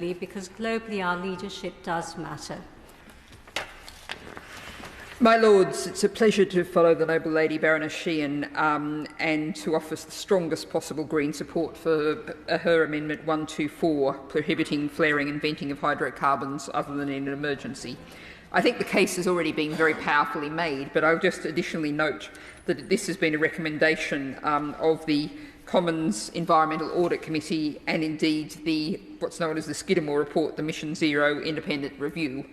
because globally our leadership does matter. My Lords, it's a pleasure to follow the Noble Lady Baroness Sheehan and to offer the strongest possible Green support for her Amendment 124, prohibiting flaring and venting of hydrocarbons other than in an emergency. I think the case has already been very powerfully made, but I'll just additionally note that this has been a recommendation of the Commons Environmental Audit Committee and indeed what's known as the Skidmore Report, the Mission Zero Independent Review.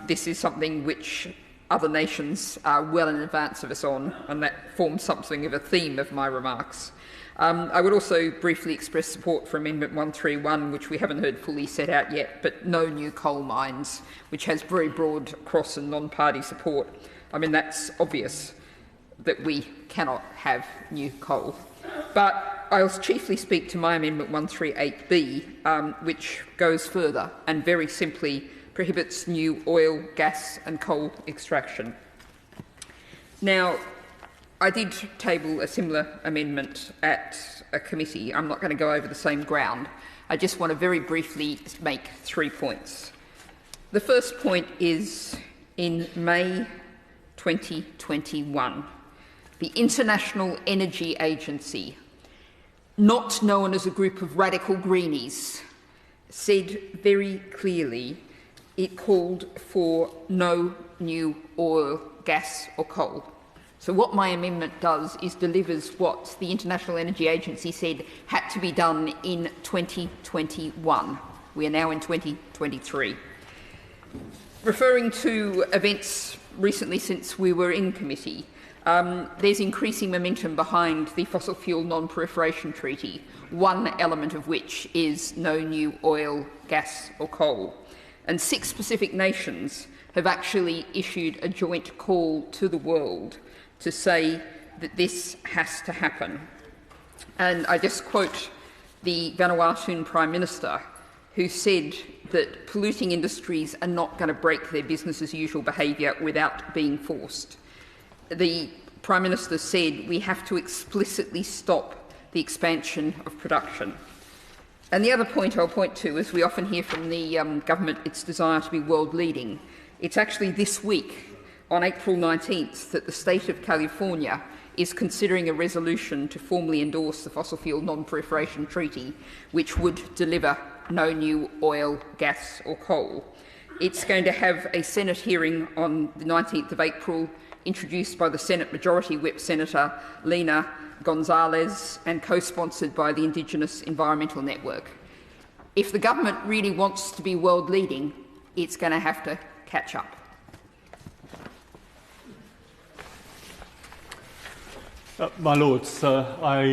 This is something which other nations are well in advance of us on, and that forms something of a theme of my remarks. I would also briefly express support for Amendment 131, which we haven't heard fully set out yet, but no new coal mines, which has very broad cross and non-party support. I mean, that's obvious that we cannot have new coal. But I'll chiefly speak to my Amendment 138B, which goes further and very simply prohibits new oil, gas and coal extraction. Now, I did table a similar amendment at a committee. I'm not going to go over the same ground. I just want to very briefly make 3 points. The first point is, in May 2021, the International Energy Agency, not known as a group of radical greenies, said very clearly it called for no new oil, gas or coal. So what my amendment does is delivers what the International Energy Agency said had to be done in 2021. We are now in 2023. Referring to events recently since we were in committee, there's increasing momentum behind the Fossil Fuel Non-Proliferation Treaty, one element of which is no new oil, gas or coal. And 6 Pacific nations have actually issued a joint call to the world to say that this has to happen. And I just quote the Vanuatuan Prime Minister, who said that polluting industries are not going to break their business as usual behaviour without being forced. The Prime Minister said we have to explicitly stop the expansion of production. And the other point I'll point to is we often hear from the government its desire to be world-leading. It's actually this week, on April 19th, that the state of California is considering a resolution to formally endorse the Fossil Fuel Non-Proliferation Treaty, which would deliver no new oil, gas or coal. It's going to have a Senate hearing on the 19th of April, introduced by the Senate Majority Whip Senator Lina Gonzalez and co-sponsored by the Indigenous Environmental Network. If the government really wants to be world-leading, it's going to have to catch up. My Lords, I